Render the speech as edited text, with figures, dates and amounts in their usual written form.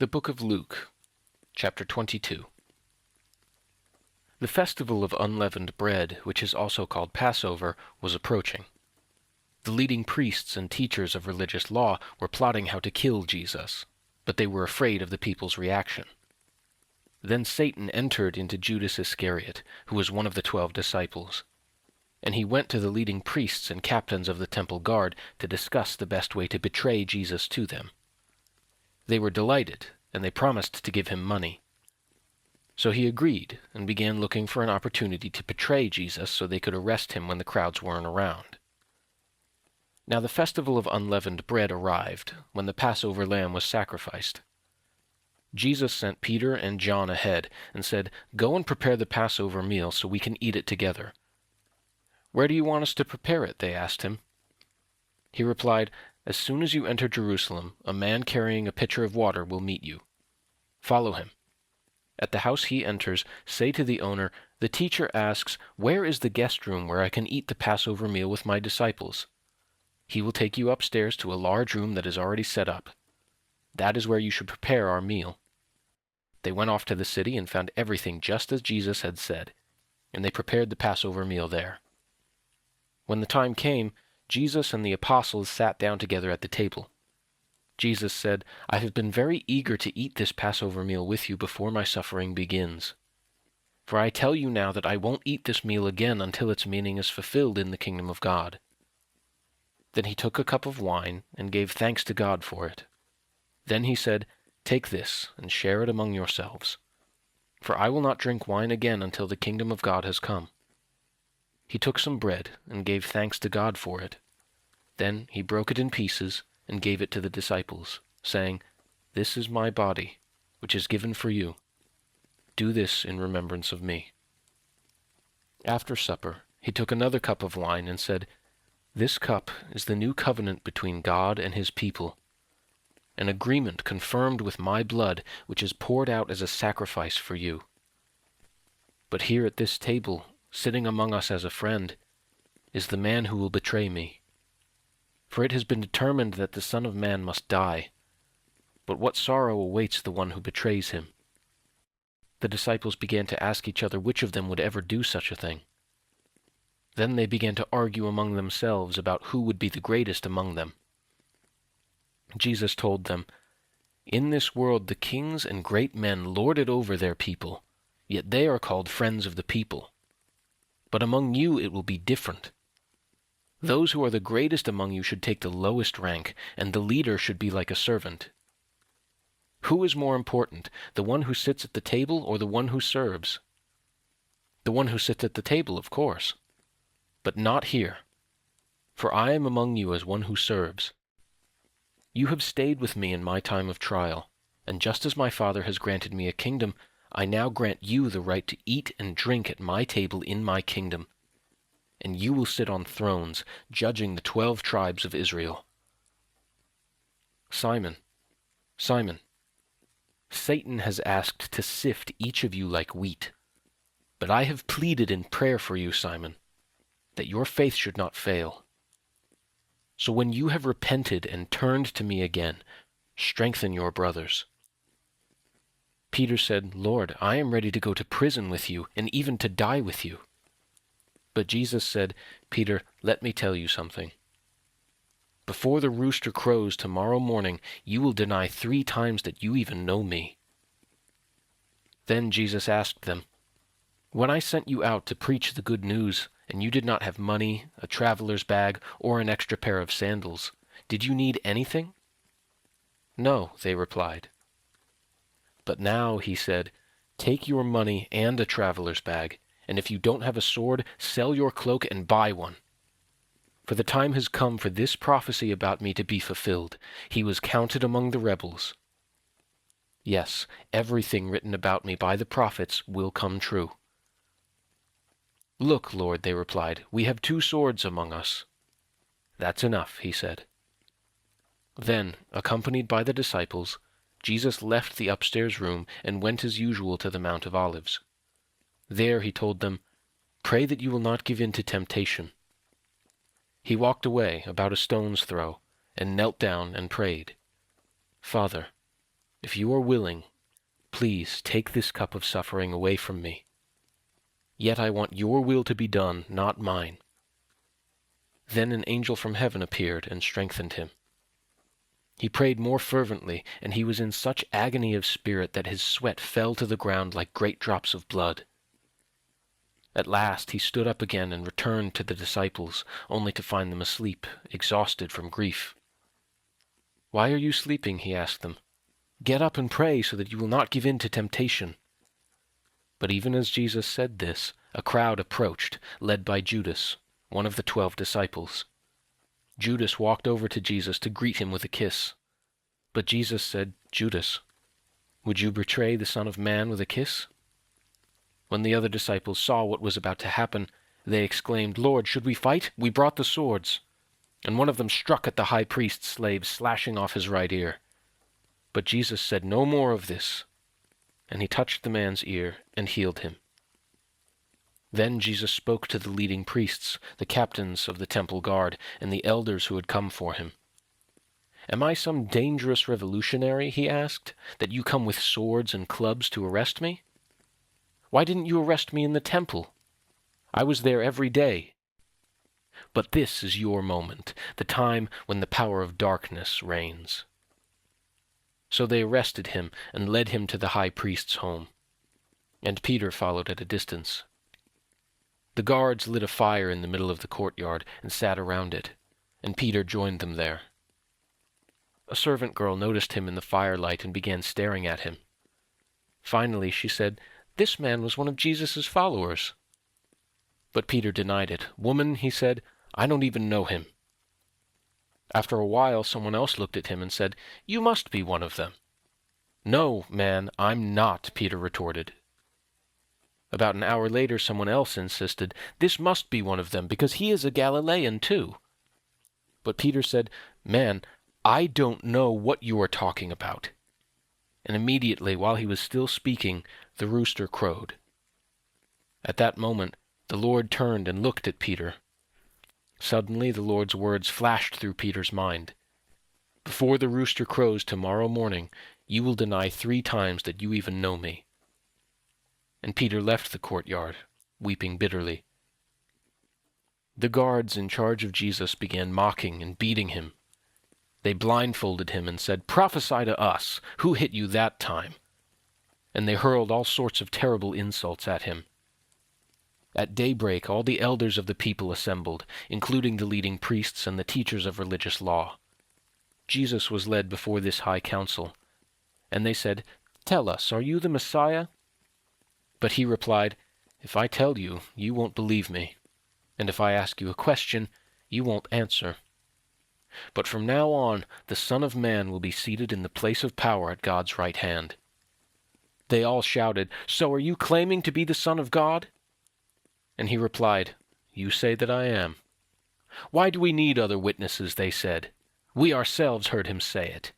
The Book of Luke, chapter 22. The festival of unleavened bread, which is also called Passover, was approaching. The leading priests and teachers of religious law were plotting how to kill Jesus, but they were afraid of the people's reaction. Then Satan entered into Judas Iscariot, who was one of the 12 disciples. And he went to the leading priests and captains of the temple guard to discuss the best way to betray Jesus to them. They were delighted, and they promised to give him money. So he agreed and began looking for an opportunity to betray Jesus so they could arrest him when the crowds weren't around. Now the festival of unleavened bread arrived, when the Passover lamb was sacrificed. Jesus sent Peter and John ahead and said, "Go and prepare the Passover meal so we can eat it together." "Where do you want us to prepare it?" they asked him. He replied, "As soon as you enter Jerusalem, a man carrying a pitcher of water will meet you. Follow him. At the house he enters, say to the owner, 'The teacher asks, where is the guest room where I can eat the Passover meal with my disciples?' He will take you upstairs to a large room that is already set up. That is where you should prepare our meal." They went off to the city and found everything just as Jesus had said, and they prepared the Passover meal there. When the time came, Jesus and the apostles sat down together at the table. Jesus said, "I have been very eager to eat this Passover meal with you before my suffering begins. For I tell you now that I won't eat this meal again until its meaning is fulfilled in the kingdom of God." Then he took a cup of wine and gave thanks to God for it. Then he said, "Take this and share it among yourselves. For I will not drink wine again until the kingdom of God has come." He took some bread and gave thanks to God for it. Then he broke it in pieces and gave it to the disciples, saying, "This is my body, which is given for you. Do this in remembrance of me." After supper, he took another cup of wine and said, "This cup is the new covenant between God and his people, an agreement confirmed with my blood, which is poured out as a sacrifice for you. But here at this table, sitting among us as a friend, is the man who will betray me. For it has been determined that the Son of Man must die. But what sorrow awaits the one who betrays him?" The disciples began to ask each other which of them would ever do such a thing. Then they began to argue among themselves about who would be the greatest among them. Jesus told them, "In this world the kings and great men lord it over their people, yet they are called friends of the people. But among you it will be different. Those who are the greatest among you should take the lowest rank, and the leader should be like a servant. Who is more important, the one who sits at the table or the one who serves? The one who sits at the table, of course. But not here. For I am among you as one who serves. You have stayed with me in my time of trial, and just as my Father has granted me a kingdom, I now grant you the right to eat and drink at my table in my kingdom. And you will sit on thrones, judging the 12 tribes of Israel. Simon, Simon, Satan has asked to sift each of you like wheat. But I have pleaded in prayer for you, Simon, that your faith should not fail. So when you have repented and turned to me again, strengthen your brothers." Peter said, "Lord, I am ready to go to prison with you, and even to die with you." But Jesus said, "Peter, let me tell you something. Before the rooster crows tomorrow morning, you will deny 3 times that you even know me." Then Jesus asked them, "When I sent you out to preach the good news, and you did not have money, a traveler's bag, or an extra pair of sandals, did you need anything?" "No," they replied. "But now," he said, "take your money and a traveler's bag, and if you don't have a sword, sell your cloak and buy one. For the time has come for this prophecy about me to be fulfilled. He was counted among the rebels. Yes, everything written about me by the prophets will come true." "Look, Lord," they replied, "we have 2 swords among us." "That's enough," he said. Then, accompanied by the disciples, Jesus left the upstairs room and went as usual to the Mount of Olives. There he told them, "Pray that you will not give in to temptation." He walked away about a stone's throw and knelt down and prayed, "Father, If you are willing, please take this cup of suffering away from me. Yet I want your will to be done, not mine." Then an angel from heaven appeared and strengthened him. He prayed more fervently, and he was in such agony of spirit that his sweat fell to the ground like great drops of blood. At last he stood up again and returned to the disciples, only to find them asleep, exhausted from grief. "Why are you sleeping?" he asked them. "Get up and pray so that you will not give in to temptation." But even as Jesus said this, a crowd approached, led by Judas, one of the 12 disciples. Judas walked over to Jesus to greet him with a kiss. But Jesus said, "Judas, would you betray the Son of Man with a kiss?" When the other disciples saw what was about to happen, they exclaimed, "Lord, should we fight? We brought the swords." And one of them struck at the high priest's slave, slashing off his right ear. But Jesus said no more of this, and he touched the man's ear and healed him. Then Jesus spoke to the leading priests, the captains of the temple guard, and the elders who had come for him. "Am I some dangerous revolutionary," he asked, "that you come with swords and clubs to arrest me? Why didn't you arrest me in the temple? I was there every day. But this is your moment, the time when the power of darkness reigns." So they arrested him and led him to the high priest's home. And Peter followed at a distance. The guards lit a fire in the middle of the courtyard and sat around it, and Peter joined them there. A servant girl noticed him in the firelight and began staring at him. Finally she said, "This man was one of Jesus' followers." But Peter denied it. "Woman," he said, "I don't even know him." After a while someone else looked at him and said, "You must be one of them." "No, man, I'm not," Peter retorted. About an hour later, someone else insisted, "This must be one of them, because he is a Galilean too." But Peter said, "Man, I don't know what you are talking about." And immediately, while he was still speaking, the rooster crowed. At that moment, the Lord turned and looked at Peter. Suddenly, the Lord's words flashed through Peter's mind. "Before the rooster crows tomorrow morning, you will deny 3 times that you even know me." And Peter left the courtyard, weeping bitterly. The guards in charge of Jesus began mocking and beating him. They blindfolded him and said, "Prophesy to us! Who hit you that time?" And they hurled all sorts of terrible insults at him. At daybreak, all the elders of the people assembled, including the leading priests and the teachers of religious law. Jesus was led before this high council, and they said, "Tell us, are you the Messiah?" But he replied, "If I tell you, you won't believe me, and if I ask you a question, you won't answer. But from now on, the Son of Man will be seated in the place of power at God's right hand." They all shouted, "So are you claiming to be the Son of God?" And he replied, "You say that I am." "Why do we need other witnesses?" they said. "We ourselves heard him say it."